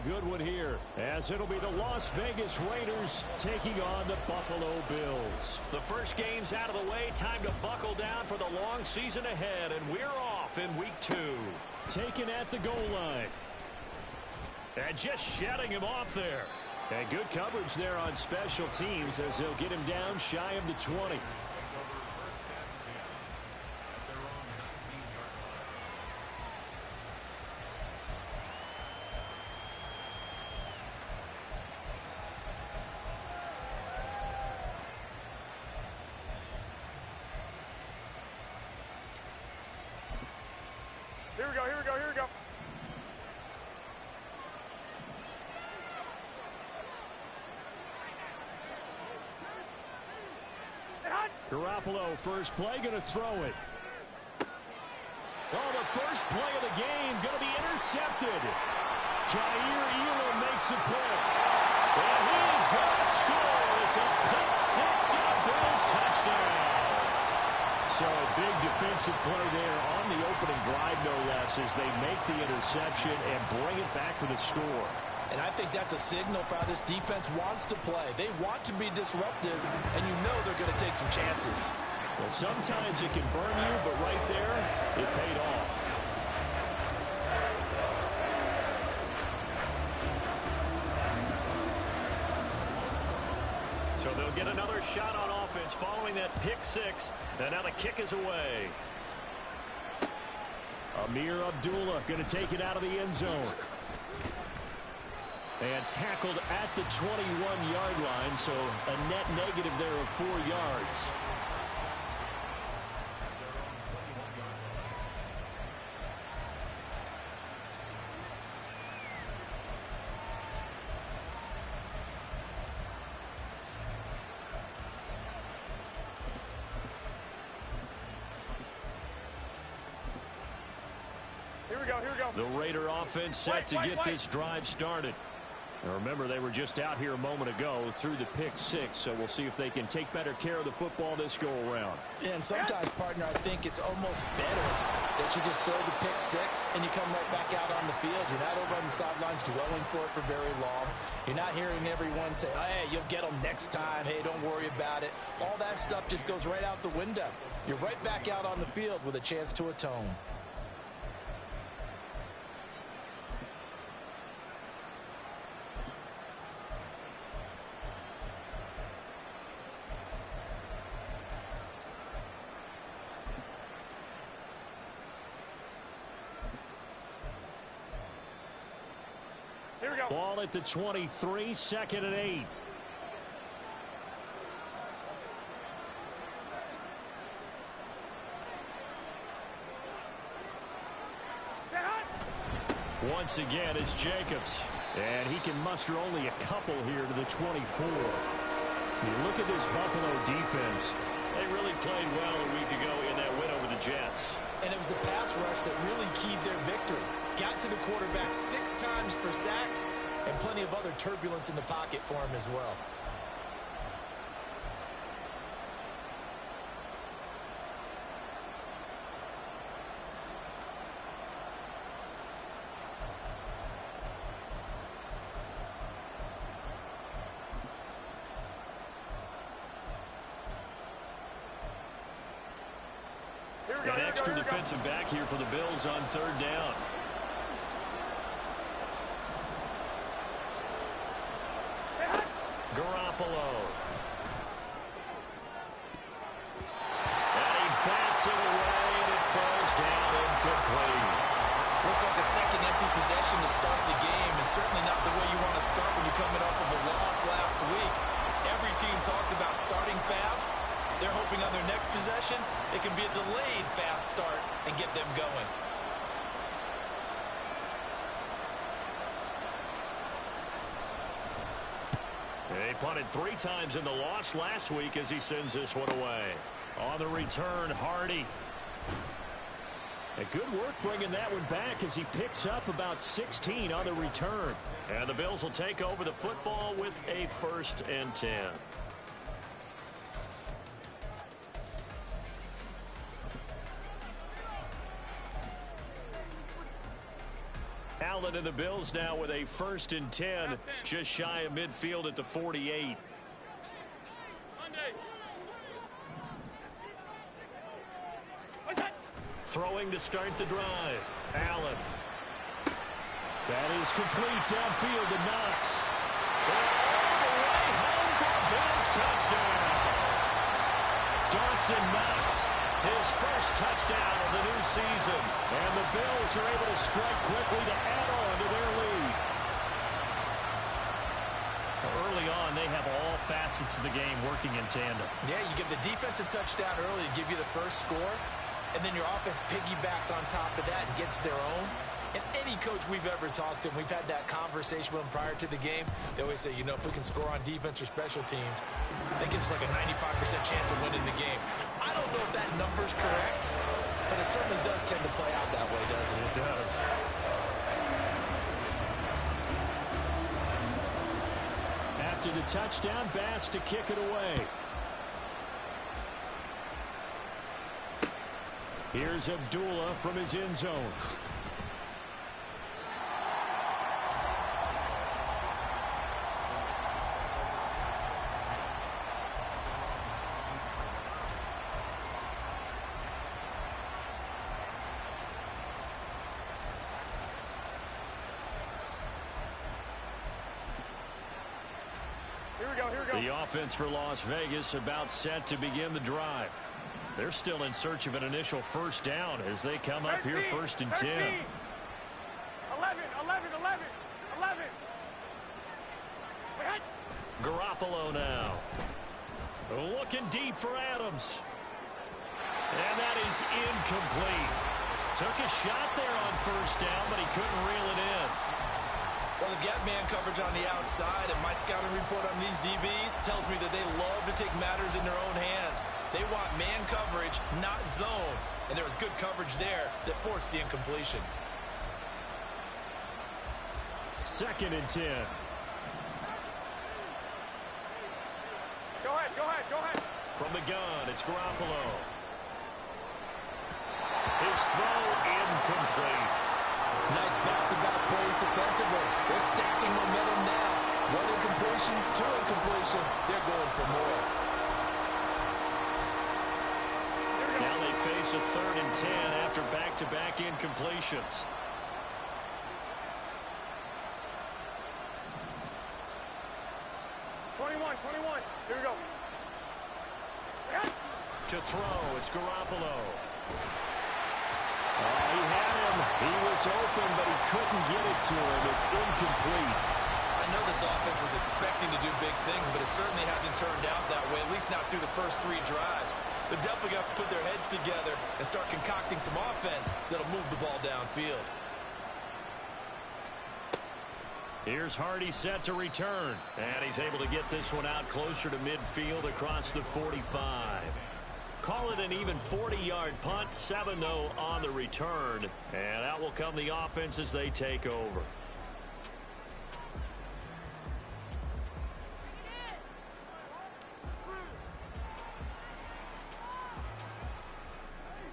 Good one here, as it'll be the Las Vegas Raiders taking on the Buffalo Bills. The first game's out of the way. Time to buckle down for the long season ahead, and we're off in week 2. Taken at the goal line. And just shutting him off there. And good coverage there on special teams as they'll get him down shy of the 20. Here we go, here we go, here we go. Garoppolo, first play, going to throw it. Oh, the first play of the game going to be intercepted. Jair Elam makes the pick. And he's going to score. It's a pick six and a Bills touchdown. So a big defensive play there on the opening drive, no less, as they make the interception and bring it back for the score. And I think that's a signal for how this defense wants to play. They want to be disruptive, and you know they're going to take some chances. Well, sometimes it can burn you, but right there, it paid off. So they'll get another shot on offense following that pick six. And now the kick is away. Amir Abdullah going to take it out of the end zone. And tackled at the 21-yard line, so a net negative there of 4 yards. Here we go, here we go. The Raider offense set to get this drive started. Now remember, they were just out here a moment ago through the pick six, so we'll see if they can take better care of the football this go-around. Yeah, and sometimes, partner, I think it's almost better that you just throw the pick six and you come right back out on the field. You're not over on the sidelines dwelling for it for very long. You're not hearing everyone say, hey, you'll get them next time. Hey, don't worry about it. All that stuff just goes right out the window. You're right back out on the field with a chance to atone. Here we go. Ball at the 23, 2nd and 8. Once again, it's Jacobs. And he can muster only a couple here to the 24. You look at this Buffalo defense. They really played well a week ago in that win over the Jets. And it was the pass rush that really keyed their victory. Got to the quarterback 6 times for sacks and plenty of other turbulence in the pocket for him as well. An extra defensive back here for the Bills on 3rd down. Garoppolo. And he bats it away, and it falls down incomplete. Looks like a second empty possession to start the game, and certainly not the way you want to start when you're coming off of a loss last week. Every team talks about starting fast. They're hoping on their next possession, it can be a delayed fast start and get them going. They punted 3 times in the loss last week as he sends this one away. On the return, Hardy. A good work bringing that one back as he picks up about 16 on the return. And the Bills will take over the football with a 1st and 10. Allen and the Bills now with a 1st and 10, just shy of midfield at the 48. Throwing to start the drive. Allen. That is complete downfield to Knox. All the way home for a Bills touchdown. Dawson Knox, his first touchdown of the new season. And the Bills are able to strike quickly to add on to their lead. Early on, they have all facets of the game working in tandem. Yeah, you give the defensive touchdown early to give you the first score, and then your offense piggybacks on top of that and gets their own. And any coach we've ever talked to, and we've had that conversation with them prior to the game, they always say, you know, if we can score on defense or special teams, that gives us like a 95% chance of winning the game. I don't know if that number's correct, but it certainly does tend to play out that way, doesn't it? It does. After the touchdown, Bass to kick it away. Here's Abdullah from his end zone. The offense for Las Vegas about set to begin the drive. They're still in search of an initial 1st down as they come up here 1st and 10. 11. Garoppolo now. Looking deep for Adams. And that is incomplete. Took a shot there on 1st down, but he couldn't reel it in. Well, they've got man coverage on the outside, and my scouting report on these DBs tells me that they love to take matters in their own hands. They want man coverage, not zone. And there was good coverage there that forced the incompletion. 2nd and 10. Go ahead. From the gun, it's Garoppolo. His throw incomplete. Nice back-to-back plays defensively. They're stacking momentum now. 1 incompletion, 2 incompletion. They're going for more. Now they face a 3rd and 10 after back-to-back incompletions. Here we go. To throw, it's Garoppolo. He had him. He was open, but he couldn't get it to him. It's incomplete. I know this offense was expecting to do big things, but it certainly hasn't turned out that way, at least not through the first 3 drives. They're definitely going to have to put their heads together and start concocting some offense that'll move the ball downfield. Here's Hardy set to return. And he's able to get this one out closer to midfield across the 45. Call it an even 40-yard punt, 7-0 on the return. And out will come the offense as they take over.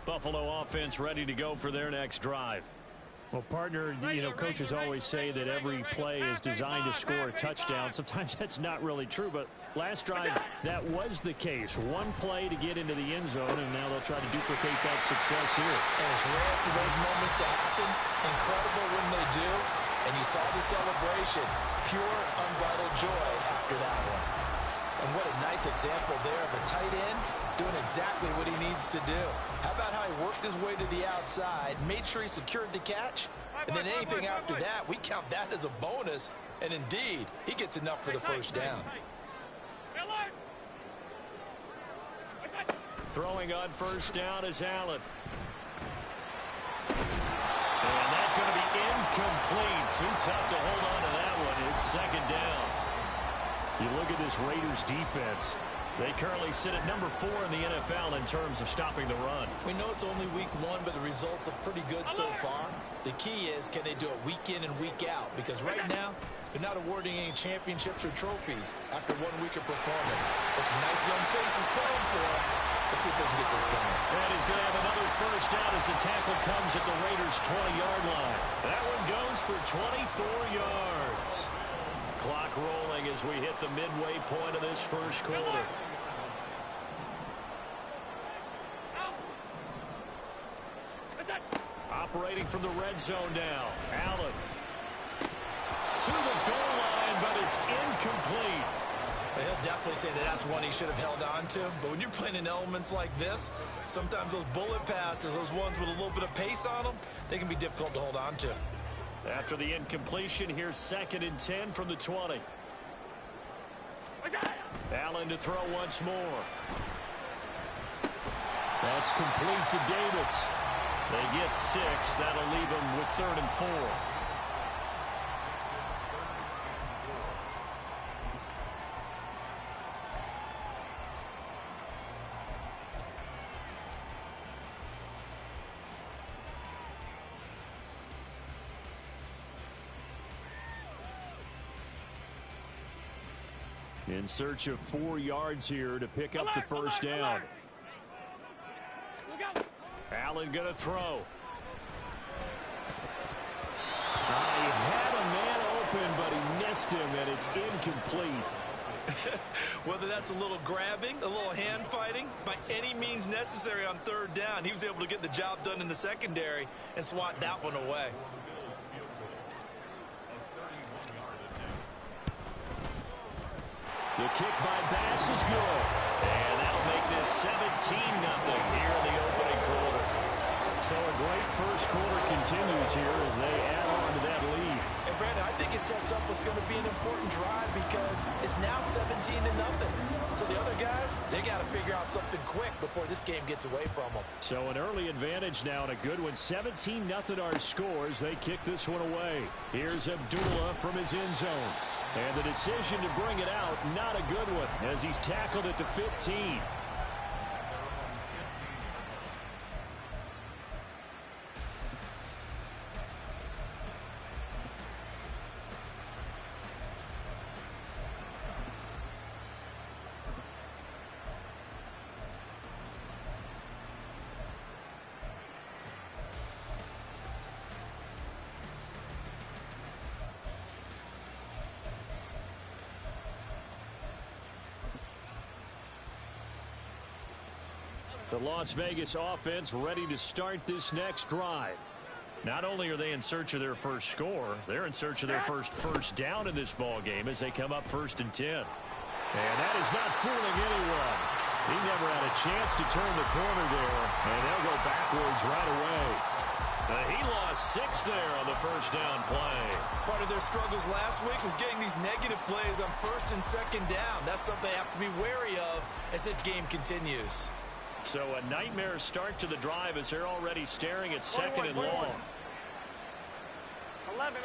Buffalo offense ready to go for their next drive. Well, partner, you know, coaches always say that every play is designed to score a touchdown. Sometimes that's not really true, but last drive, that was the case. 1 play to get into the end zone, and now they'll try to duplicate that success here. And it's rare for those moments to happen. Incredible when they do. And you saw the celebration. Pure, unbridled joy after that one. And what a nice example there of a tight end doing exactly what he needs to do. How about how he worked his way to the outside, made sure he secured the catch, and then anything after that, we count that as a bonus. And indeed, he gets enough for the 1st down. Throwing on 1st down is Allen. And that's going to be incomplete. Too tough to hold on to that one. It's 2nd down. You look at this Raiders defense. They currently sit at number 4 in the NFL in terms of stopping the run. We know it's only week 1, but the results look pretty good so far. The key is, can they do it week in and week out? Because right now, they're not awarding any championships or trophies after 1 week of performance. But some nice young faces playing for them. Let's see if they can get this going. And he's going to have another first down as the tackle comes at the Raiders' 20-yard line. That one goes for 24 yards. Clock rolling as we hit the midway point of this first quarter. Operating from the red zone now. Allen to the goal line, but it's incomplete. He'll definitely say that that's one he should have held on to. But when you're playing in elements like this, sometimes those bullet passes, those ones with a little bit of pace on them, they can be difficult to hold on to. After the incompletion, here's 2nd and 10 from the 20. Allen to throw once more. That's complete to Davis. They get 6. That'll leave them with 3rd and 4. In search of 4 yards here to pick up the first down. Allen going to throw. He had a man open, but he missed him, and it's incomplete. Whether that's a little grabbing, a little hand fighting, by any means necessary on 3rd down, he was able to get the job done in the secondary and swat that one away. The kick by Bass is good. And that'll make this 17-0 here in the opening quarter. So a great first quarter continues here as they add on to that lead. And Brandon, I think it sets up what's going to be an important drive because it's now 17-0. So the other guys, they got to figure out something quick before this game gets away from them. So an early advantage now and a good one. 17-0 our scores. They kick this one away. Here's Abdullah from his end zone. And the decision to bring it out, not a good one, as he's tackled at the 15. The Las Vegas offense ready to start this next drive. Not only are they in search of their first score, they're in search of their first down in this ball game as they come up 1st and 10. And that is not fooling anyone. He never had a chance to turn the corner there, and they'll go backwards right away. He lost 6 there on the first down play. Part of their struggles last week was getting these negative plays on 1st and 2nd down. That's something they have to be wary of as this game continues. So a nightmare start to the drive as they're already staring at 2nd and long. 11.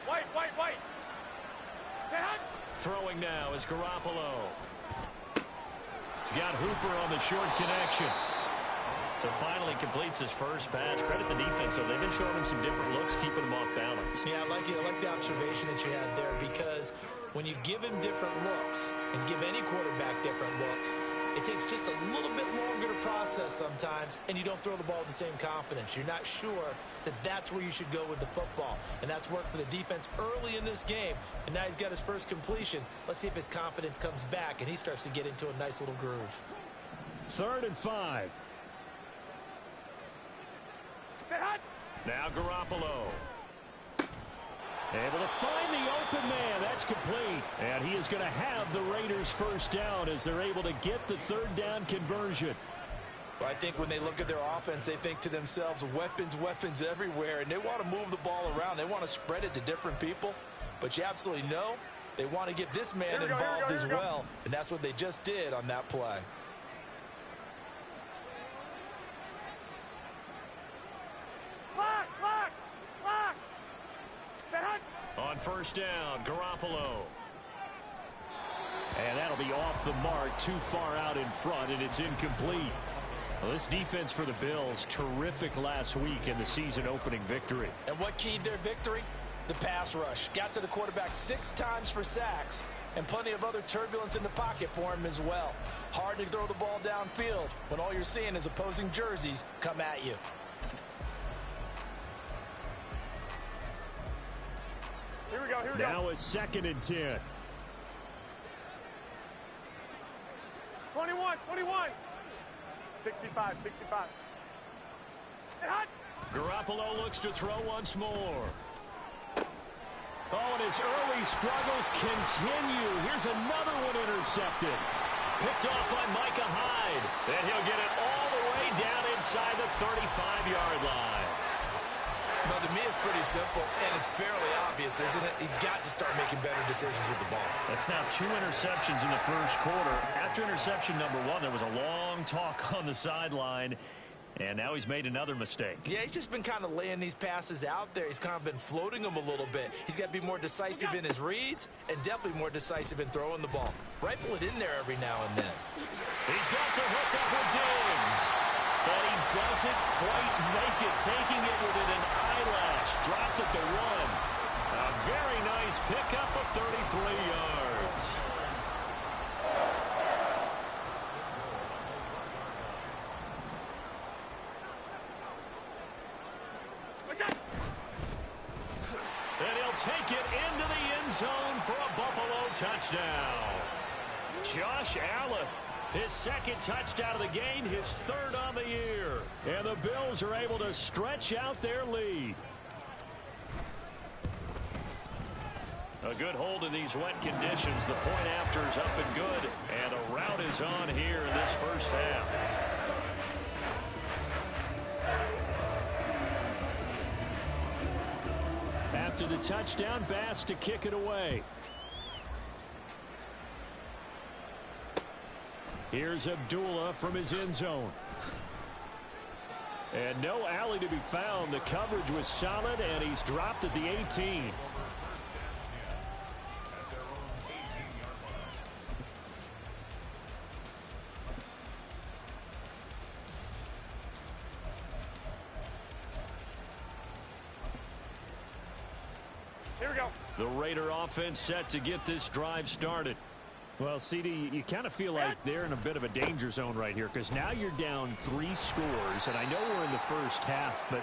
White. Throwing now is Garoppolo. He's got Hooper on the short connection. So finally completes his first pass. Credit the defense, so they've been showing him some different looks, keeping him off balance. Yeah, I like the observation that you had there, because when you give him different looks and give any quarterback different looks, it takes just a little bit longer to process sometimes, and you don't throw the ball with the same confidence. You're not sure that that's where you should go with the football, and that's worked for the defense early in this game, and now he's got his first completion. Let's see if his confidence comes back and he starts to get into a nice little groove. 3rd and 5. Now Garoppolo. Able to find the open man. That's complete. And he is going to have the Raiders first down as they're able to get the 3rd down conversion. Well, I think when they look at their offense, they think to themselves, weapons everywhere, and they want to move the ball around. They want to spread it to different people. But you absolutely know they want to get this man involved as well, and that's what they just did on that play. On first down, Garoppolo. And that'll be off the mark, too far out in front, and it's incomplete. Well, this defense for the Bills, terrific last week in the season-opening victory. And what keyed their victory? The pass rush. Got to the quarterback 6 times for sacks, and plenty of other turbulence in the pocket for him as well. Hard to throw the ball downfield when all you're seeing is opposing jerseys come at you. Here we go, here we go. Now a 2nd and 10. 21, 21. 65, 65. Hey, hot. Garoppolo looks to throw once more. Oh, and his early struggles continue. Here's another one intercepted. Picked off by Micah Hyde. And he'll get it all the way down inside the 35-yard line. Well, to me, it's pretty simple, and it's fairly obvious, isn't it? He's got to start making better decisions with the ball. That's now 2 interceptions in the first quarter. After interception number 1, there was a long talk on the sideline, and now he's made another mistake. Yeah, he's just been kind of laying these passes out there. He's kind of been floating them a little bit. He's got to be more decisive in his reads and definitely more decisive in throwing the ball. Rifle it in there every now and then. He's got the hook up with Diggs. But he doesn't quite make it, taking it within an eyelash. Dropped at the 1. A very nice pickup of 33 yards. And he'll take it into the end zone for a Buffalo touchdown. Josh Allen, his 2nd touchdown of the game, his 3rd on the year. And the Bills are able to stretch out their lead. A good hold in these wet conditions. The point after is up and good. And a route is on here in this first half. After the touchdown, Bass to kick it away. Here's Abdullah from his end zone. And no alley to be found. The coverage was solid, and he's dropped at the 18. Here we go. The Raider offense set to get this drive started. Well, CD, you kind of feel like they're in a bit of a danger zone right here because now you're down 3 scores, and I know we're in the first half, but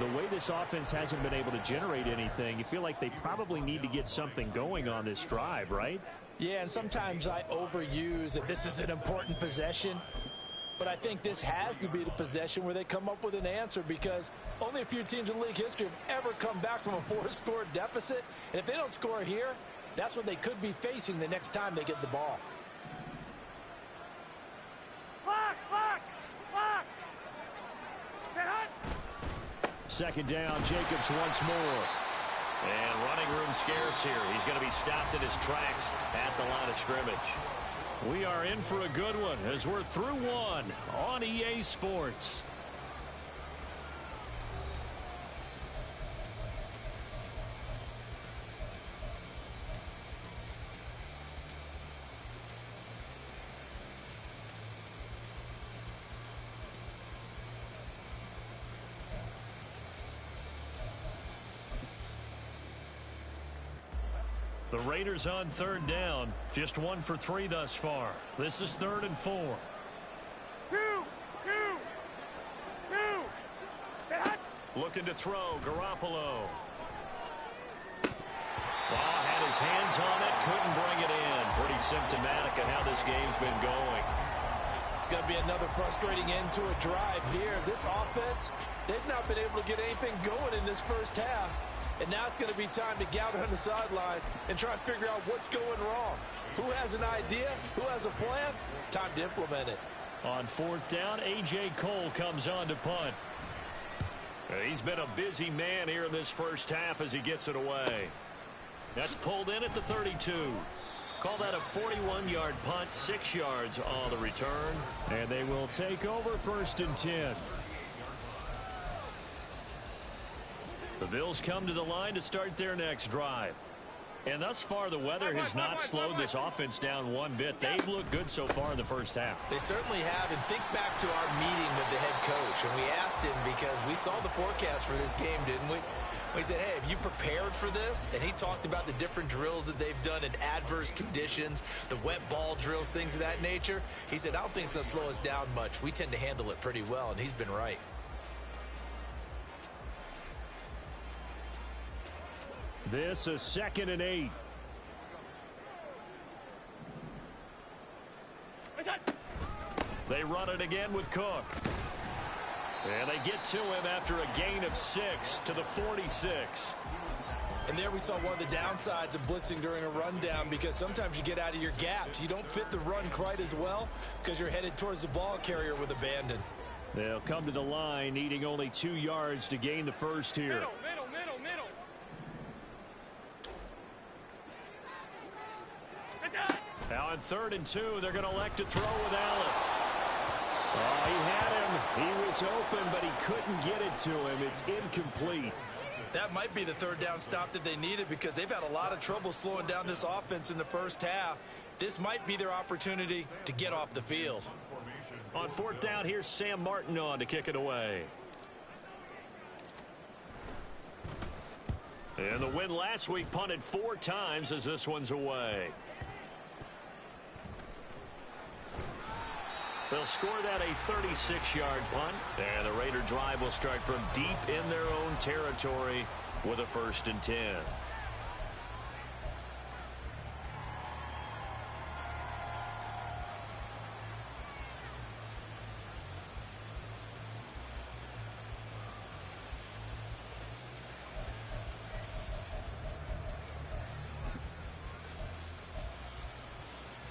the way this offense hasn't been able to generate anything, you feel like they probably need to get something going on this drive, right? Yeah, and sometimes I overuse that this is an important possession, but I think this has to be the possession where they come up with an answer because only a few teams in league history have ever come back from a 4-score deficit, and if they don't score here, that's what they could be facing the next time they get the ball. Clock, clock, clock. Get hot. 2nd down, Jacobs once more. And running room scarce here. He's going to be stopped in his tracks at the line of scrimmage. We are in for a good one as we're through 1 on EA Sports. The Raiders on 3rd down. Just 1 for 3 thus far. This is 3rd and 4. 2, 2, 2. Get hot. Looking to throw. Garoppolo. Had his hands on it. Couldn't bring it in. Pretty symptomatic of how this game's been going. It's going to be another frustrating end to a drive here. This offense, they've not been able to get anything going in this first half. And now it's going to be time to gather on the sidelines and try and figure out what's going wrong. Who has an idea? Who has a plan? Time to implement it. On 4th down, A.J. Cole comes on to punt. He's been a busy man here in this first half as he gets it away. That's pulled in at the 32. Call that a 41-yard punt, 6 yards on the return. And they will take over 1st and 10. The Bills come to the line to start their next drive. And thus far, the weather has not slowed this offense down one bit. They've looked good so far in the first half. They certainly have. And think back to our meeting with the head coach. And we asked him because we saw the forecast for this game, didn't we? He said, hey, have you prepared for this? And he talked about the different drills that they've done in adverse conditions, the wet ball drills, things of that nature. He said, I don't think it's going to slow us down much. We tend to handle it pretty well, and he's been right. This is 2nd and 8. They run it again with Cook. And they get to him after a gain of 6 to the 46. And there we saw one of the downsides of blitzing during a rundown, because sometimes you get out of your gaps. You don't fit the run quite as well because you're headed towards the ball carrier with abandon. They'll come to the line needing only 2 yards to gain the first here. Middle. Now on 3rd and 2, they're going to elect to throw with Allen. Oh, he had him. He was open, but he couldn't get it to him. It's incomplete. That might be the 3rd down stop that they needed, because they've had a lot of trouble slowing down this offense in the first half. This might be their opportunity to get off the field. On 4th down, here's Sam Martin on to kick it away. And the win last week punted 4 times as this one's away. They'll score that a 36-yard punt, and the Raider drive will start from deep in their own territory with a 1st and 10.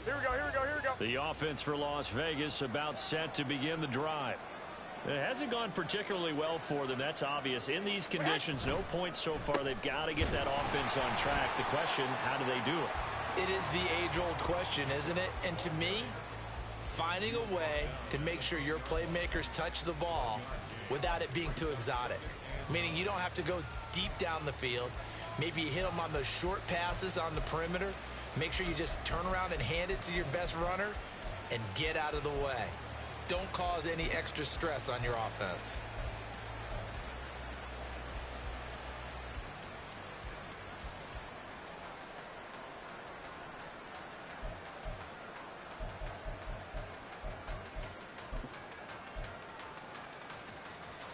Here we go. The offense for Las Vegas about set to begin the drive. It hasn't gone particularly well for them. That's obvious. In these conditions, no points so far. They've got to get that offense on track. The question, how do they do it? It is the age-old question, isn't it? And to me, finding a way to make sure your playmakers touch the ball without it being too exotic. Meaning you don't have to go deep down the field. Maybe you hit them on those short passes on the perimeter. Make sure you just turn around and hand it to your best runner and get out of the way. Don't cause any extra stress on your offense.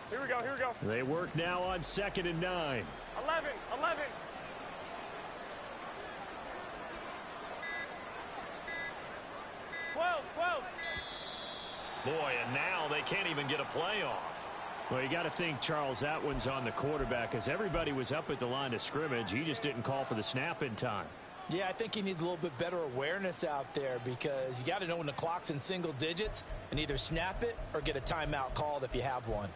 Here we go. They work now on 2nd and 9. 11. 12. Boy, and now they can't even get a play off. Well, you got to think, Charles, that one's on the quarterback, as everybody was up at the line of scrimmage. He just didn't call for the snap in time. Yeah, I think he needs a little bit better awareness out there, because you got to know when the clock's in single digits and either snap it or get a timeout called if you have one.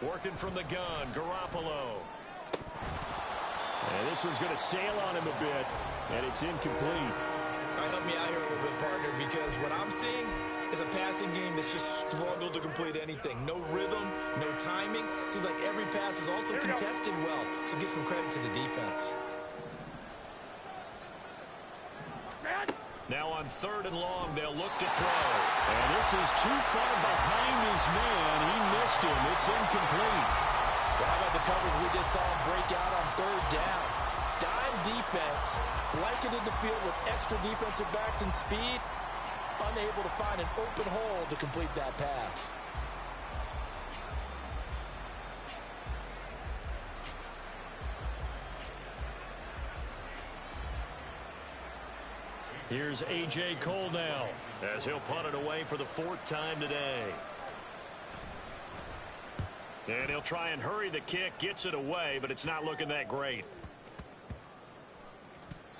Working from the gun, Garoppolo. And this one's going to sail on him a bit, and it's incomplete. All right, help me out here a little bit, partner, because what I'm seeing is a passing game that's just struggled to complete anything. No rhythm, no timing. Seems like every pass is also contested well, so give some credit to the defense. Now on 3rd and long, they'll look to throw. And this is too far behind his man. He missed him. It's incomplete. Well, how about the coverage we just saw him break out on 3rd down? Dime defense, blanketed the field with extra defensive backs and speed, unable to find an open hole to complete that pass. Here's A.J. Cole now, as he'll punt it away for the 4th time today. And he'll try and hurry the kick, gets it away, but it's not looking that great.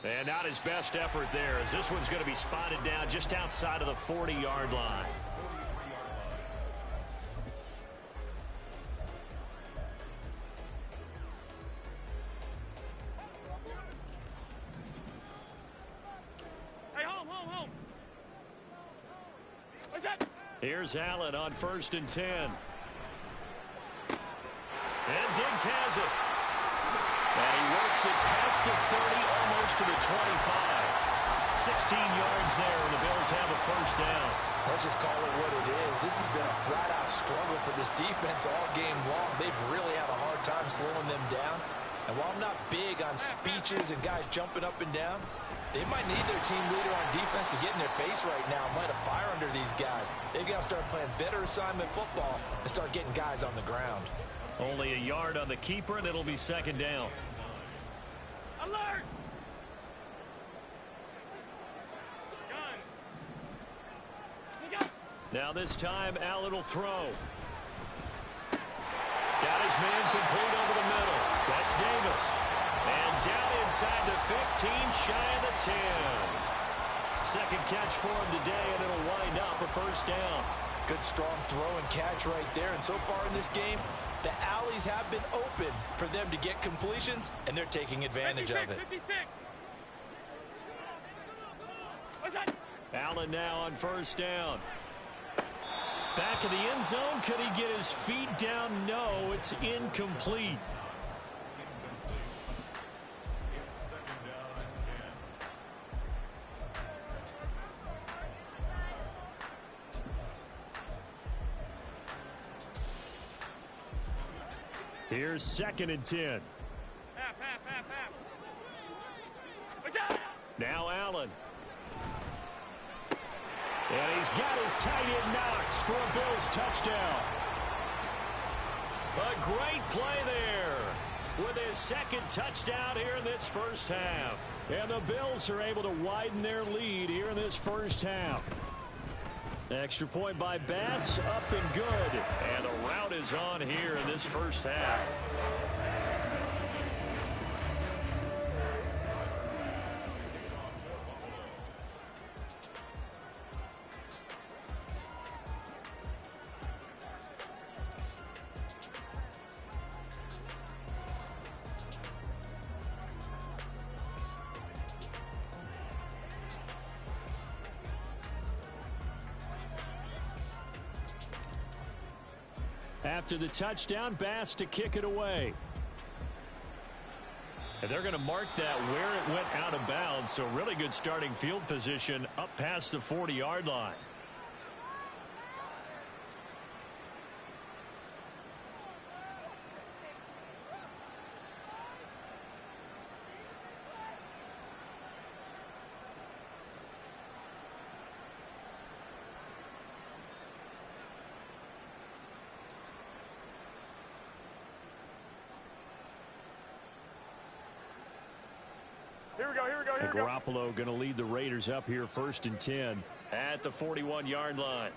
And not his best effort there, as this one's going to be spotted down just outside of the 40-yard line. Here's Allen on 1st and 10. And Diggs has it. And he works it past the 30, almost to the 25. 16 yards there, and the Bills have a first down. Let's just call it what it is. This has been a flat-out struggle for this defense all game long. They've really had a hard time slowing them down. And while I'm not big on speeches and guys jumping up and down, they might need their team leader on defense to get in their face right now, light a fire under these guys. They've got to start playing better assignment football and start getting guys on the ground. Only a yard on the keeper, and it'll be second down. Alert! Now this time, Allen will throw. Got his man complete over the middle. That's Davis. And down inside the 15, shy of the 10. Second catch for him today, and it'll wind up a first down. Good strong throw and catch right there. And so far in this game, the alleys have been open for them to get completions, and they're taking advantage of it. 56. What's that? Allen now on first down. Back of the end zone. Could he get his feet down? No, it's incomplete. Here's second and 10. Half. What's that? Now Allen. And he's got his tight end Knox for a Bills touchdown. A great play there with his second touchdown here in this first half. And the Bills are able to widen their lead here in this first half. Extra point by Bass, up and good. And the route is on here in this first half. After the touchdown, Bass to kick it away. And they're going to mark that where it went out of bounds. So really good starting field position up past the 40-yard line. Here we go. And Garoppolo going to lead the Raiders up here first and 10 at the 41-yard line.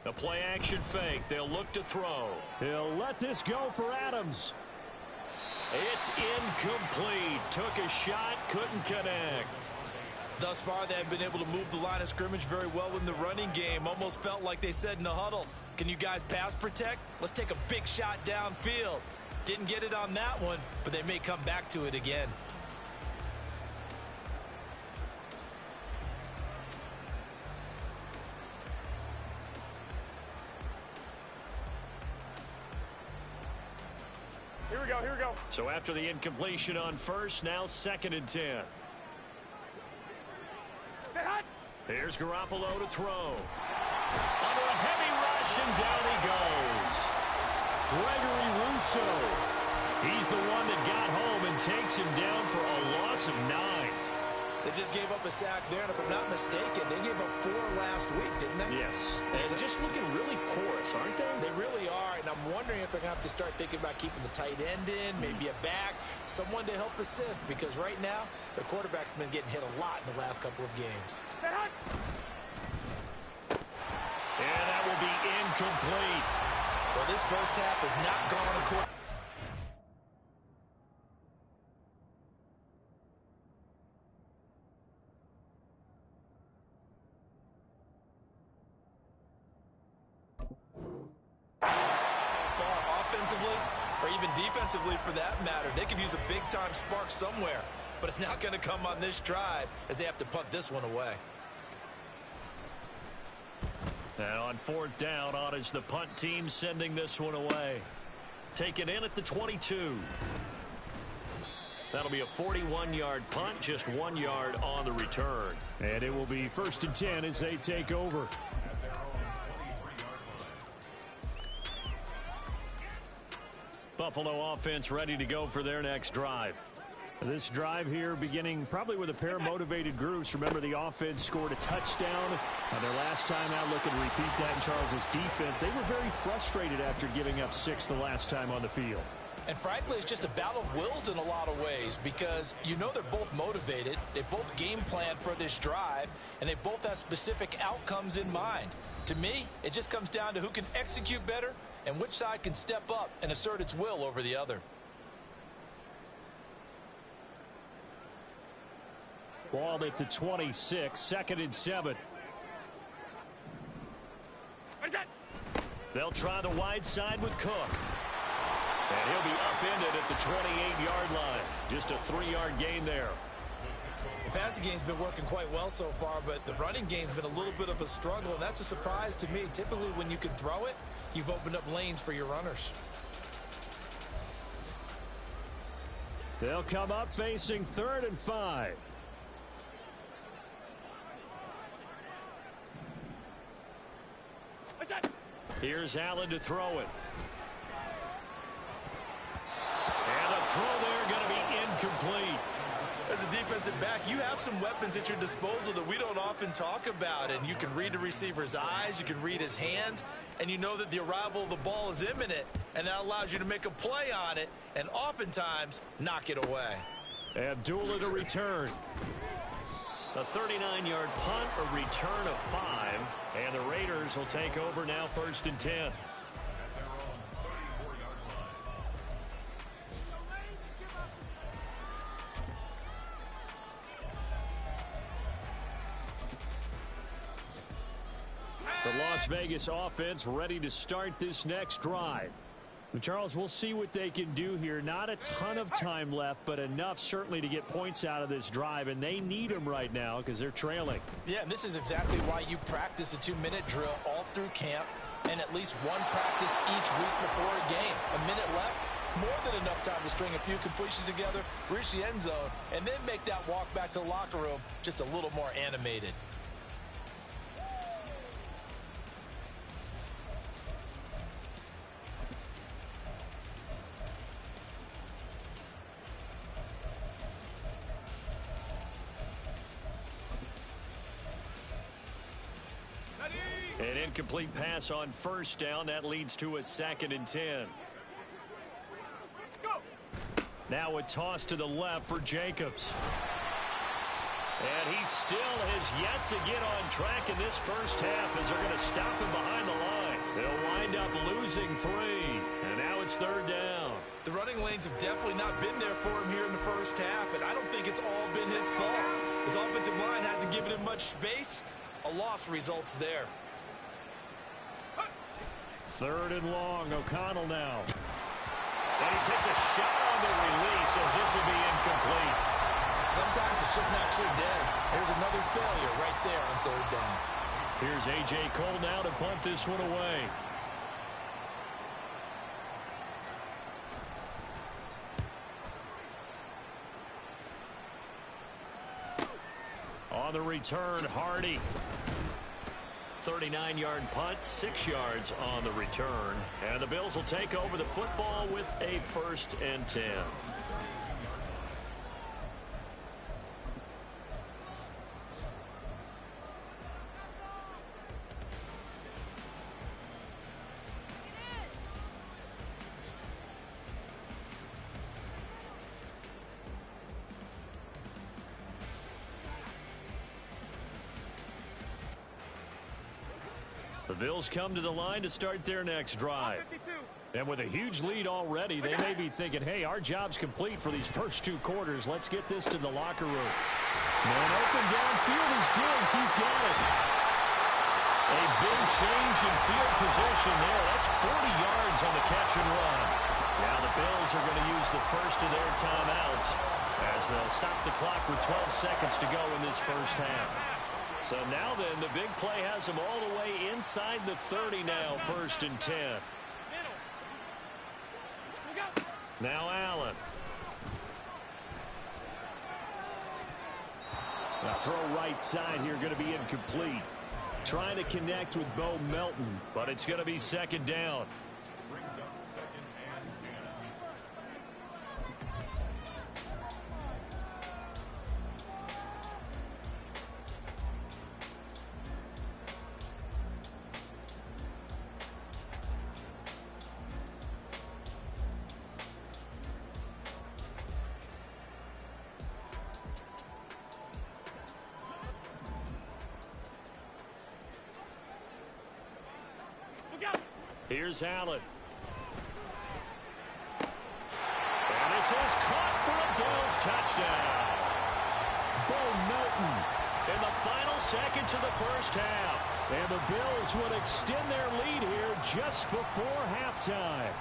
The play action fake. They'll look to throw. He'll let this go for Adams. It's incomplete. Took a shot, couldn't connect. Thus far, they have been able to move the line of scrimmage very well in the running game. Almost felt like they said in the huddle, can you guys pass protect? Let's take a big shot downfield. Didn't get it on that one, but they may come back to it again. Here we go. So after the incompletion on first, now second and 10. Stay hot. Here's Garoppolo to throw. Under a heavy rush, and down he goes. Gregory Rousseau. He's the one that got home and takes him down for a loss of 9. They just gave up a sack there, and if I'm not mistaken, they gave up 4 last week, didn't they? Yes. And just looking really porous, aren't they? They really are, and I'm wondering if they're going to have to start thinking about keeping the tight end in, maybe a back, someone to help assist, because right now, their quarterback's been getting hit a lot in the last couple of games. Stay hot. And that will be incomplete. Well, this first half has not gone according. Offensively, or even defensively for that matter, they could use a big-time spark somewhere, but it's not going to come on this drive as they have to punt this one away. And on fourth down, on is the punt team sending this one away. Taken in at the 22. That'll be a 41-yard punt, just 1 yard on the return. And it will be 1st and 10 as they take over. Buffalo offense ready to go for their next drive. This drive here beginning probably with a pair of motivated groups. Remember, the offense scored a touchdown their last time out. Looking to repeat that in Charles's defense. They were very frustrated after giving up 6 the last time on the field. And frankly, it's just a battle of wills in a lot of ways because you know they're both motivated. They both game planned for this drive, and they both have specific outcomes in mind. To me, it just comes down to who can execute better and which side can step up and assert its will over the other. Ball at the 26, 2nd and 7. They'll try the wide side with Cook. And he'll be upended at the 28-yard line. Just a 3-yard gain there. The passing game's been working quite well so far, but the running game's been a little bit of a struggle, and that's a surprise to me. Typically, when you can throw it, you've opened up lanes for your runners. They'll come up facing 3rd and 5. Here's Allen to throw it. And the throw there going to be incomplete. As a defensive back, you have some weapons at your disposal that we don't often talk about. And you can read the receiver's eyes, you can read his hands, and you know that the arrival of the ball is imminent. And that allows you to make a play on it and oftentimes knock it away. Abdullah to return. A 39-yard punt, a return of 5. And the Raiders will take over now 1st and 10. The Las Vegas offense ready to start this next drive. And Charles, we'll see what they can do here. Not a ton of time left, but enough certainly to get points out of this drive, and they need them right now because they're trailing. Yeah, and this is exactly why you practice a 2-minute drill all through camp and at least one practice each week before a game. A minute left, more than enough time to string a few completions together, reach the end zone, and then make that walk back to the locker room just a little more animated. An incomplete pass on 1st down. That leads to a 2nd and 10. Now a toss to the left for Jacobs. And he still has yet to get on track in this first half as they're going to stop him behind the line. They'll wind up losing 3. And now it's 3rd down. The running lanes have definitely not been there for him here in the first half, and I don't think it's all been his fault. His offensive line hasn't given him much space. A loss results there. 3rd and long. O'Connell now. And he takes a shot on the release as this will be incomplete. Sometimes it's just naturally dead. There's another failure right there on 3rd down. Here's A.J. Cole now to punt this one away. On the return, Hardy. 39-yard punt, 6 yards on the return. And the Bills will take over the football with a 1st and 10. The Bills come to the line to start their next drive. And with a huge lead already, they may be thinking, hey, our job's complete for these first 2 quarters. Let's get this to the locker room. Man open downfield is Diggs. He's got it. A big change in field position there. That's 40 yards on the catch and run. Now the Bills are going to use the first of their timeouts as they'll stop the clock with 12 seconds to go in this first half. So now then, the big play has them all the way inside the 30 now, 1st and 10. Now Allen. The throw right side here going to be incomplete. Trying to connect with Bo Melton, but it's going to be second down. Here's Allen. And this is caught for a Bills touchdown. Bo Melton in the final seconds of the first half. And the Bills will extend their lead here just before halftime.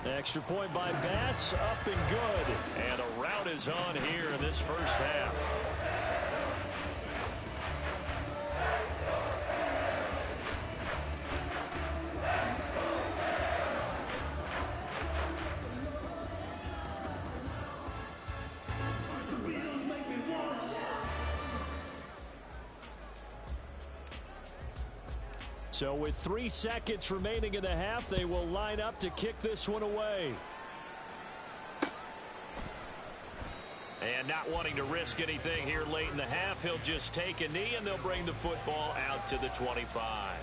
Extra point by Bass, up and good. And a rout is on here in this first half. So with 3 seconds remaining in the half, they will line up to kick this one away. And not wanting to risk anything here late in the half, he'll just take a knee and they'll bring the football out to the 25.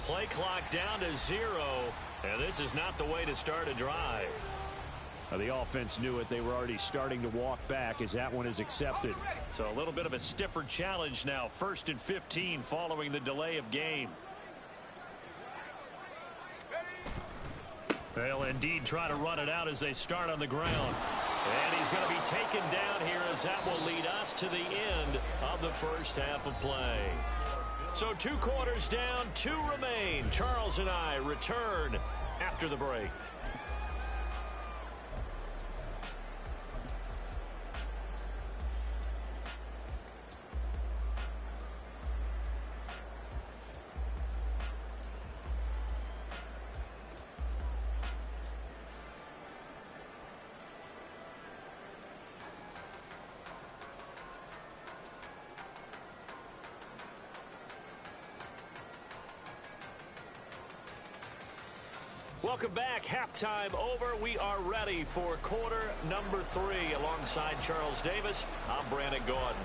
Play clock down to 0, and this is not the way to start a drive. The offense knew it. They were already starting to walk back as that one is accepted. So a little bit of a stiffer challenge now. 1st and 15 following the delay of game. They'll indeed try to run it out as they start on the ground. And he's going to be taken down here as that will lead us to the end of the first half of play. So 2 quarters down, 2 remain. Charles and I return after the break. Welcome back. Halftime over. We are ready for quarter number 3. Alongside Charles Davis, I'm Brandon Gordon.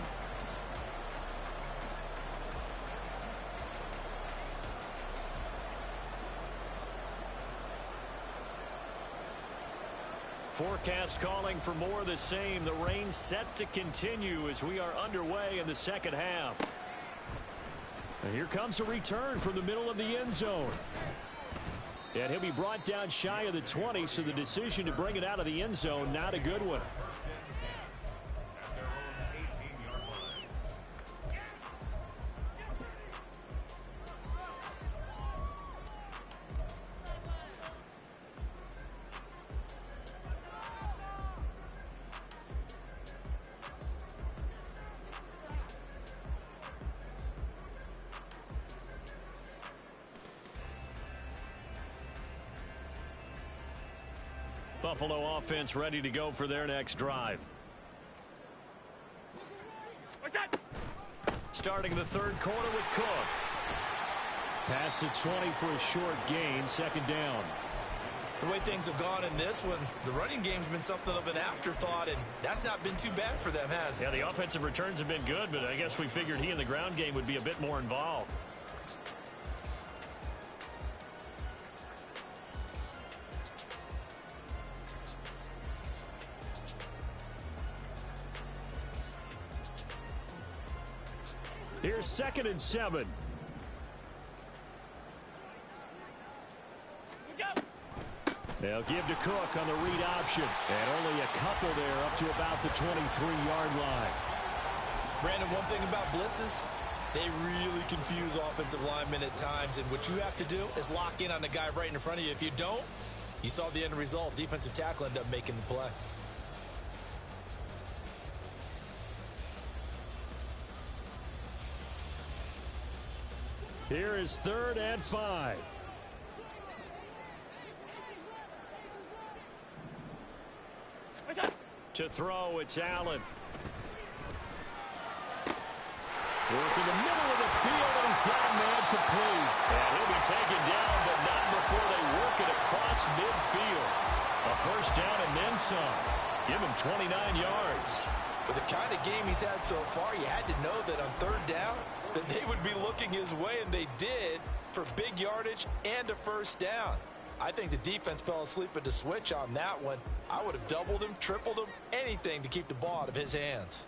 Forecast calling for more of the same. The rain set to continue as we are underway in the second half. And here comes a return from the middle of the end zone. And he'll be brought down shy of the 20, so the decision to bring it out of the end zone, not a good one. Buffalo offense ready to go for their next drive. What's that? Starting the third quarter with Cook. Past the 20 for a short gain, second down. The way things have gone in this one, the running game's been something of an afterthought, and that's not been too bad for them, has it? Yeah, the offensive returns have been good, but I guess we figured he in the ground game would be a bit more involved. Here's 2nd and 7. They'll give to Cook on the read option. And only a couple there up to about the 23-yard line. Brandon, one thing about blitzes, they really confuse offensive linemen at times. And what you have to do is lock in on the guy right in front of you. If you don't, you saw the end result. Defensive tackle ended up making the play. Here is 3rd and 5. To throw, it's Allen. Work in the middle of the field, and he's got a man complete. And he'll be taken down, but not before they work it across midfield. A first down and then some. Give him 29 yards. With the kind of game he's had so far, you had to know that on 3rd down, that they would be looking his way, and they did, for big yardage and a first down. I think the defense fell asleep at the switch on that one. I would have doubled him, tripled him, anything to keep the ball out of his hands.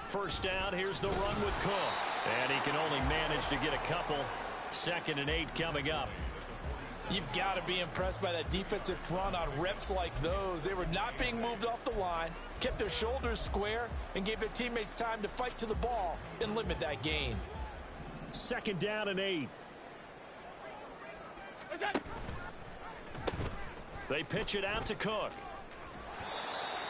First down, here's the run with Cook. And he can only manage to get a couple. 2nd and 8 coming up. You've got to be impressed by that defensive front on reps like those. They were not being moved off the line, kept their shoulders square, and gave their teammates time to fight to the ball and limit that gain. 2nd down and 8. They pitch it out to Cook.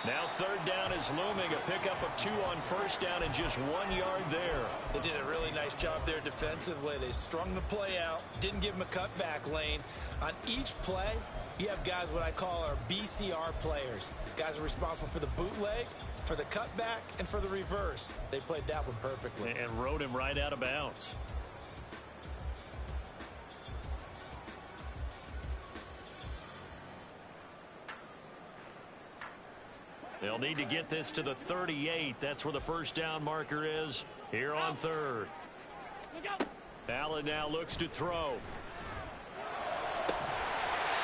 Now 3rd down is looming. A pickup of 2 on first down and just 1 yard there. They did a really nice job there defensively. They strung the play out, didn't give him a cutback lane. On each play, you have guys what I call our BCR players. Guys are responsible for the bootleg, for the cutback, and for the reverse. They played that one perfectly. And rode him right out of bounds. They'll need to get this to the 38. That's where the first down marker is here on 3rd. Allen now looks to throw.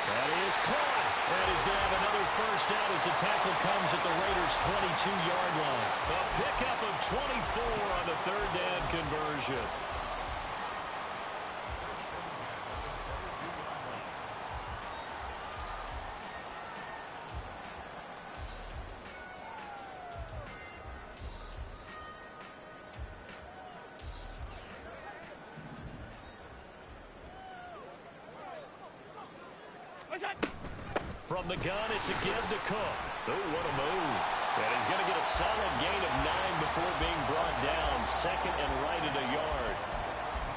That is caught. And he's going to have another first down as the tackle comes at the Raiders' 22-yard line. A pickup of 24 on the 3rd down conversion. From the gun, it's a give to Cook. Oh, what a move. And he's going to get a solid gain of 9 before being brought down. 2nd and right at a yard.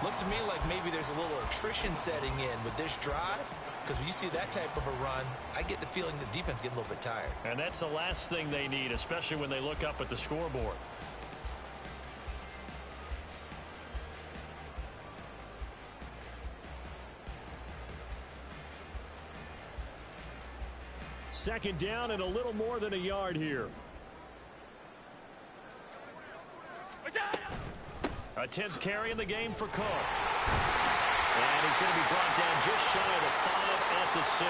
Looks to me like maybe there's a little attrition setting in with this drive. Because when you see that type of a run, I get the feeling the defense getting a little bit tired. And that's the last thing they need, especially when they look up at the scoreboard. Second down and a little more than a yard here. A 10th carry in the game for Cook. And he's going to be brought down just shy of the 5 at the 6.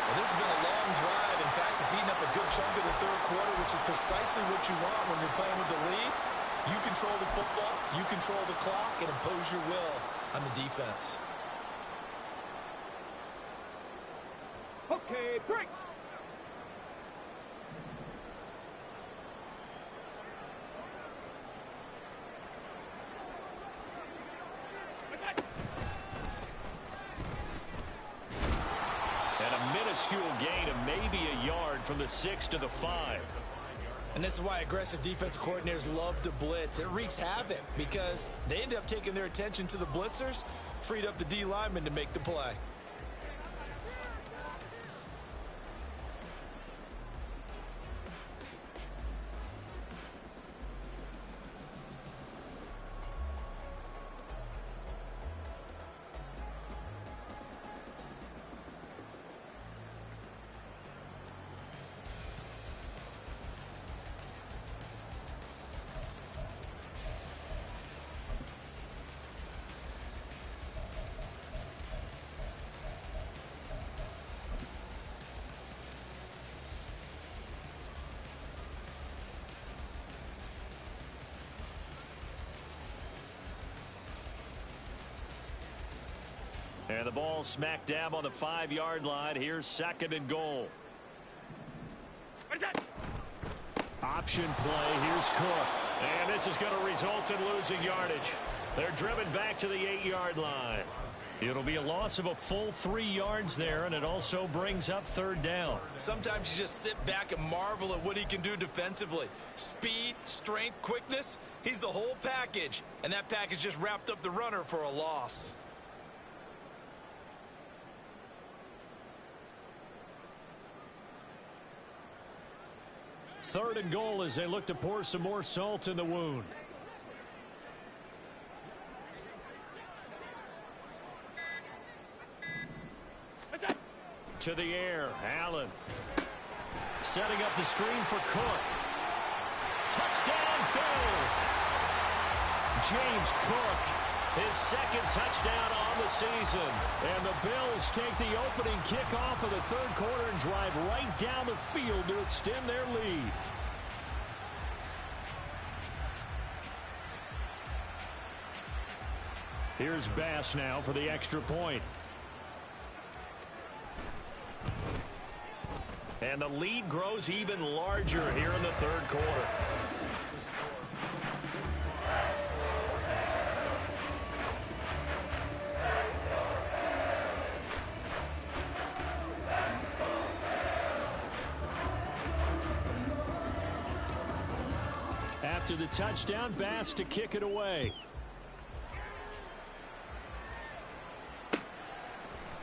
Well, this has been a long drive. In fact, it's eating up a good chunk of the 3rd quarter, which is precisely what you want when you're playing with the lead. You control the football, you control the clock, and impose your will on the defense. Okay, break. And a minuscule gain of maybe a yard from the 6 to the 5. And this is why aggressive defensive coordinators love to blitz. It wreaks havoc because they end up taking their attention to the blitzers, freed up the D lineman to make the play. And the ball smack dab on the 5-yard line. Here's 2nd and goal. What is that? Option play. Here's Cook. And this is going to result in losing yardage. They're driven back to the 8-yard line. It'll be a loss of a full 3 yards there, and it also brings up 3rd down. Sometimes you just sit back and marvel at what he can do defensively. Speed, strength, quickness. He's the whole package. And that package just wrapped up the runner for a loss. Third and goal as they look to pour some more salt in the wound. What's that? To the air, Allen. Setting up the screen for Cook. Touchdown, Bills. James Cook, his 2nd touchdown on the season. And the Bills take the opening kickoff of the 3rd quarter and drive right down the field to extend their lead. Here's Bass now for the extra point. And the lead grows even larger here in the 3rd quarter. After the touchdown, Bass to kick it away.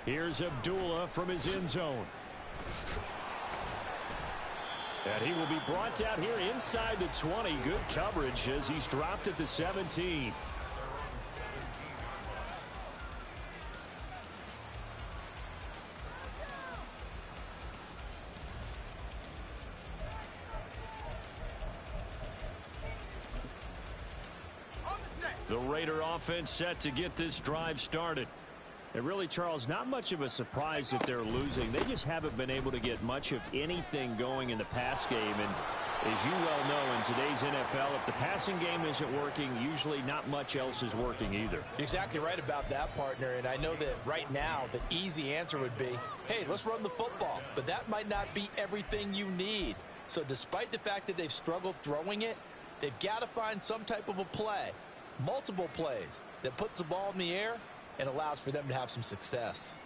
Here's Abdullah from his end zone. And he will be brought down here inside the 20. Good coverage as he's dropped at the 17. The Raider offense set to get this drive started. And really, Charles, not much of a surprise that they're losing. They just haven't been able to get much of anything going in the pass game. And as you well know, in today's NFL, if the passing game isn't working, usually not much else is working either. Exactly right about that, partner. And I know that right now the easy answer would be, hey, let's run the football. But that might not be everything you need. So despite the fact that they've struggled throwing it, they've got to find some type of a play, multiple plays, that puts the ball in the air and allows for them to have some success.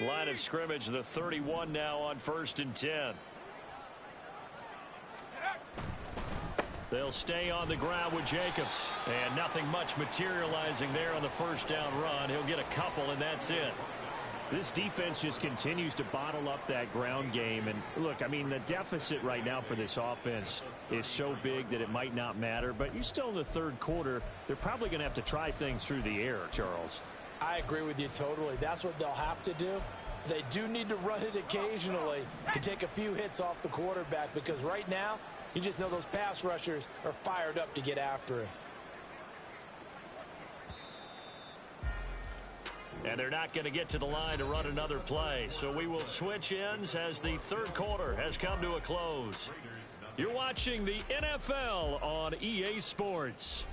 Line of scrimmage, the 31 now on 1st and 10. They'll stay on the ground with Jacobs. And nothing much materializing there on the 1st down run. He'll get a couple, and that's it. This defense just continues to bottle up that ground game. And look, I mean, the deficit right now for this offense is so big that it might not matter. But you're still in the 3rd quarter. They're probably going to have to try things through the air, Charles. I agree with you totally. That's what they'll have to do. They do need to run it occasionally to take a few hits off the quarterback, because right now, you just know those pass rushers are fired up to get after him. And they're not going to get to the line to run another play. So we will switch ends as the 3rd quarter has come to a close. You're watching the NFL on EA Sports.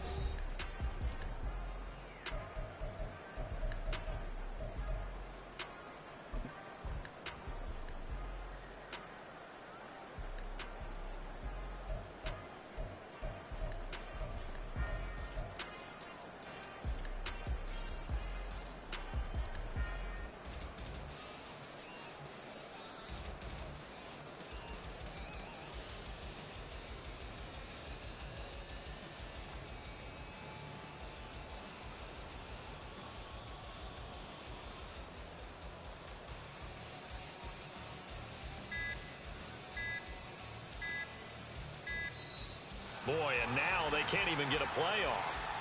Boy, and now they can't even get a play off.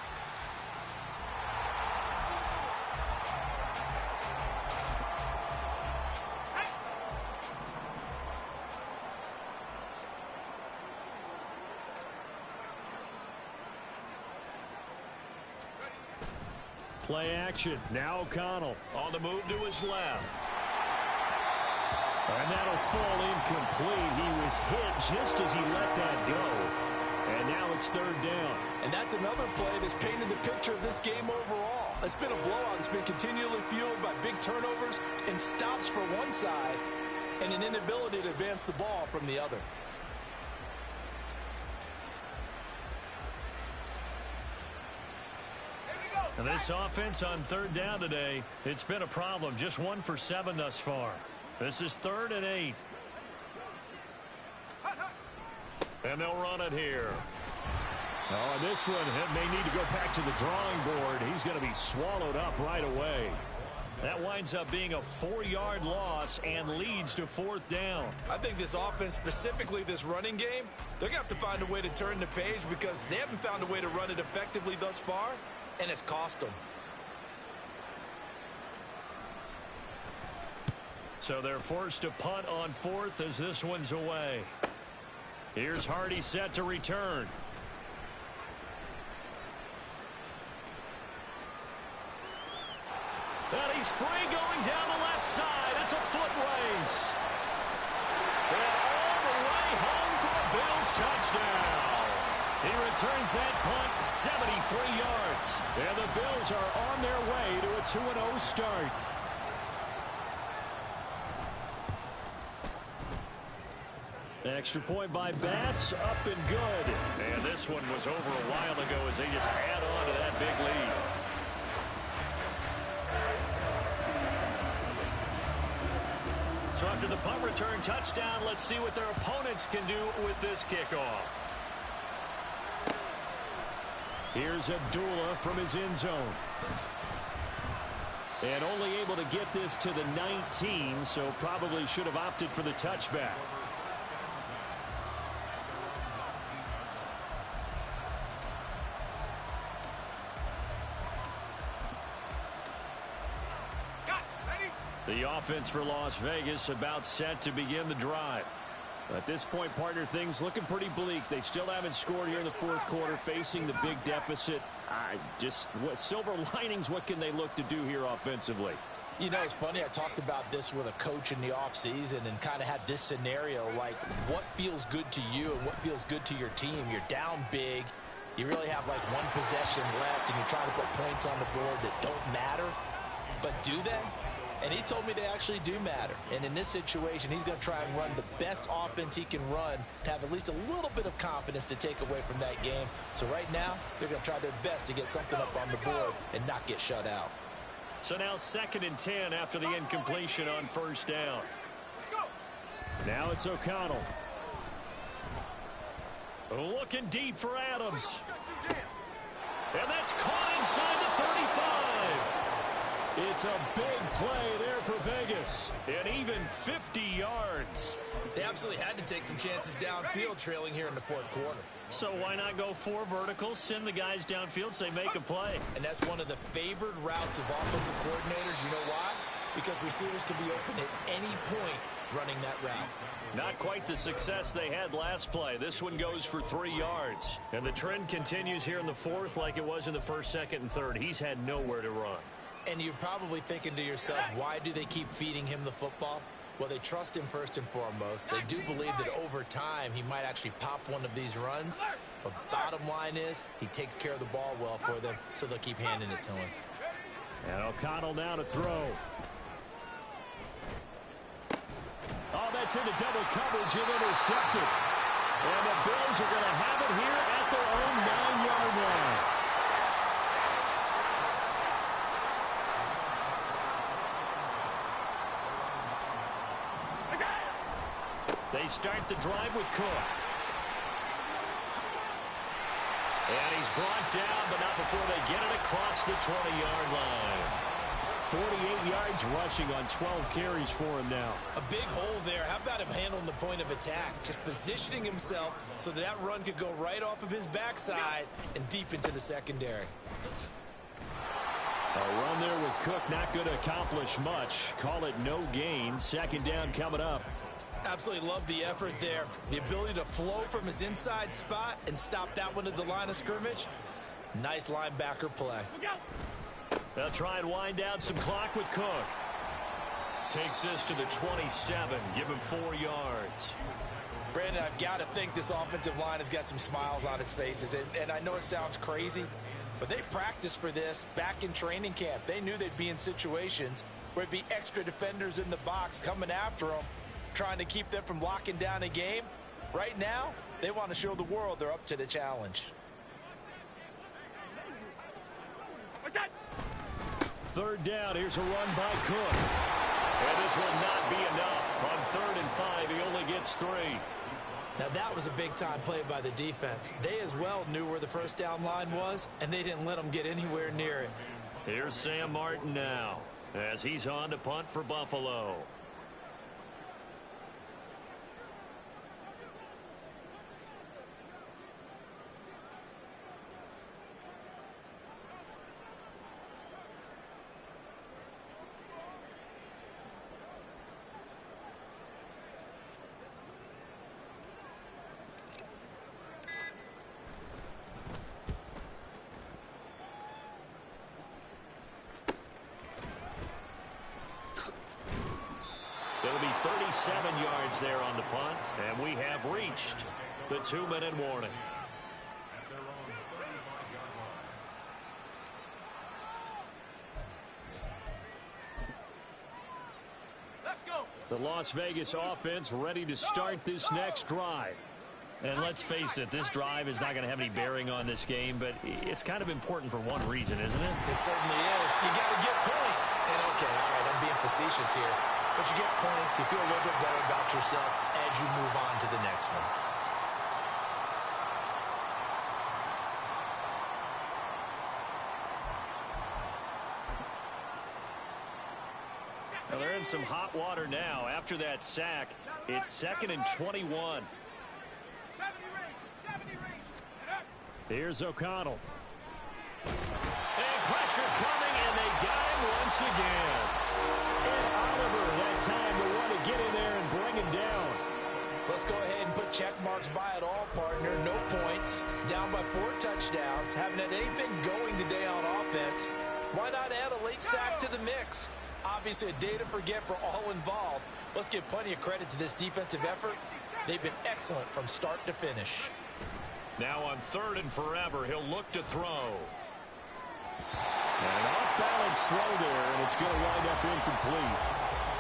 Play action. Now O'Connell On the move to his left. And that'll fall incomplete. He was hit just as he let that go. And now it's third down. And that's another play that's painted the picture of this game overall. It's been a blowout. It's been continually fueled by big turnovers and stops for one side and an inability to advance the ball from the other. And this offense on third down today, it's been a problem. Just 1 for 7 thus far. This is 3rd and 8. And they'll run it here. Oh, and this one may need to go back to the drawing board. He's going to be swallowed up right away. That winds up being a 4-yard loss and leads to 4th down. I think this offense, specifically this running game, they're going to have to find a way to turn the page because they haven't found a way to run it effectively thus far, and it's cost them. So they're forced to punt on 4th as this one's away. Here's Hardy set to return. And he's free going down the left side. It's a foot race. And all the way home for a Bills touchdown. He returns that punt 73 yards. And the Bills are on their way to a 2-0 start. Extra point by Bass, up and good. And this one was over a while ago as they just add on to that big lead. So after the punt return touchdown, let's see what their opponents can do with this kickoff. Here's Abdullah from his end zone. And only able to get this to the 19, so probably should have opted for the touchback. The offense for Las Vegas about set to begin the drive. At this point, partner, things looking pretty bleak. They still haven't scored here in the 4th quarter, facing the big deficit. What silver linings, what can they look to do here offensively? You know, it's funny, I talked about this with a coach in the offseason and kind of had this scenario, like what feels good to you and what feels good to your team. You're down big. You really have like one possession left, and you're trying to put points on the board that don't matter. But do they? And he told me they actually do matter. And in this situation, he's going to try and run the best offense he can run to have at least a little bit of confidence to take away from that game. So right now, they're going to try their best to get something up on the board and not get shut out. So now 2nd and 10 after the incompletion on 1st down. Now it's O'Connell. Looking deep for Adams. And that's caught inside the 35. It's a big play there for Vegas. And even 50 yards. They absolutely had to take some chances downfield trailing here in the 4th quarter. So why not go 4 verticals, send the guys downfield, say make a play. And that's one of the favored routes of offensive coordinators. You know why? Because receivers can be open at any point running that route. Not quite the success they had last play. This one goes for 3 yards. And the trend continues here in the 4th like it was in the 1st, 2nd, and 3rd. He's had nowhere to run. And you're probably thinking to yourself, why do they keep feeding him the football? Well, they trust him first and foremost. They do believe that over time he might actually pop one of these runs. But bottom line is he takes care of the ball well for them, so they'll keep handing it to him. And O'Connell now to throw. Oh, that's into double coverage and intercepted. And the Bills are going to have it here at their own 9-yard line. They start the drive with Cook. And he's brought down, but not before they get it across the 20-yard line. 48 yards rushing on 12 carries for him now. A big hole there. How about him handling the point of attack? Just positioning himself so that run could go right off of his backside and deep into the secondary. A run there with Cook not going to accomplish much. Call it no gain. 2nd down coming up. Absolutely love the effort there. The ability to flow from his inside spot and stop that one at the line of scrimmage. Nice linebacker play. They'll try and wind down some clock with Cook. takes this to the 27. Give him 4 yards. Brandon, I've got to think this offensive line has got some smiles on its faces. And I know it sounds crazy, but they practiced for this back in training camp. They knew they'd be in situations where there'd be extra defenders in the box coming after them, trying to keep them from locking down a game. Right now, they want to show the world they're up to the challenge. What's that? 3rd down. Here's a run by Cook. And this will not be enough. On 3rd and 5, he only gets 3. Now, that was a big-time play by the defense. They as well knew where the first down line was, and they didn't let them get anywhere near it. Here's Sam Martin now, as he's on to punt for Buffalo. It'll be 37 yards there on the punt, and we have reached the 2-minute warning. Let's go. The Las Vegas offense ready to start this next drive. And let's face it, this drive is not going to have any bearing on this game, but it's kind of important for one reason, isn't it? It certainly is. You got to get points. And, okay, all right, I'm being facetious here. But you get points, you feel a little bit better about yourself as you move on to the next one. Well, they're in some hot water now. After that sack, it's 2nd and 21. 70 range. Here's O'Connell. And pressure coming, and they got him once again. And Oliver, that time to want to get in there and bring him down. Let's go ahead and put check marks by it all, partner. No points. Down by 4 touchdowns. Haven't had anything going today on offense. Why not add a late sack to the mix? Obviously a day to forget for all involved. Let's give plenty of credit to this defensive effort. They've been excellent from start to finish. Now on 3rd and forever, he'll look to throw. An off-balance throw there, and it's going to wind up incomplete.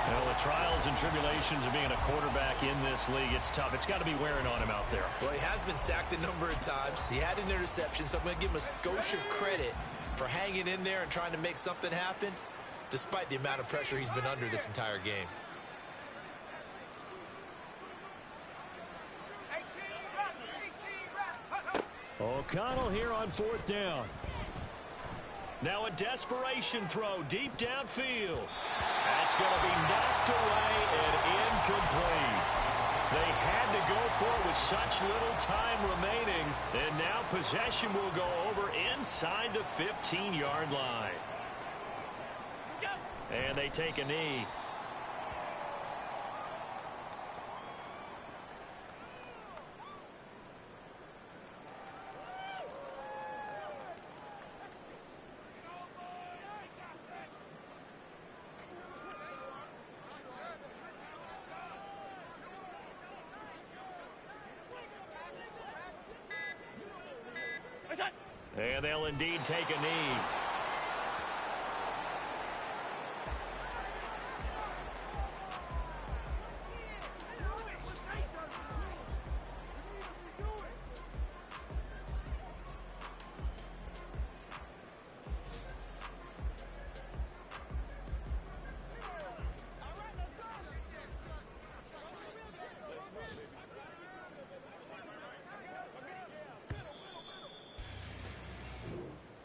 Well, the trials and tribulations of being a quarterback in this league, it's tough. It's got to be wearing on him out there. Well, he has been sacked a number of times. He had an interception, so I'm going to give him a skosh of credit for hanging in there and trying to make something happen, despite the amount of pressure he's been under this entire game. O'Connell here on 4th down. Now a desperation throw deep downfield. That's going to be knocked away and incomplete. They had to go for it with such little time remaining, and now possession will go over inside the 15-yard line. And they take a knee. And they'll indeed take a knee.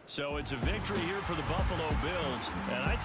So it's a victory here for the Buffalo Bills. And I'd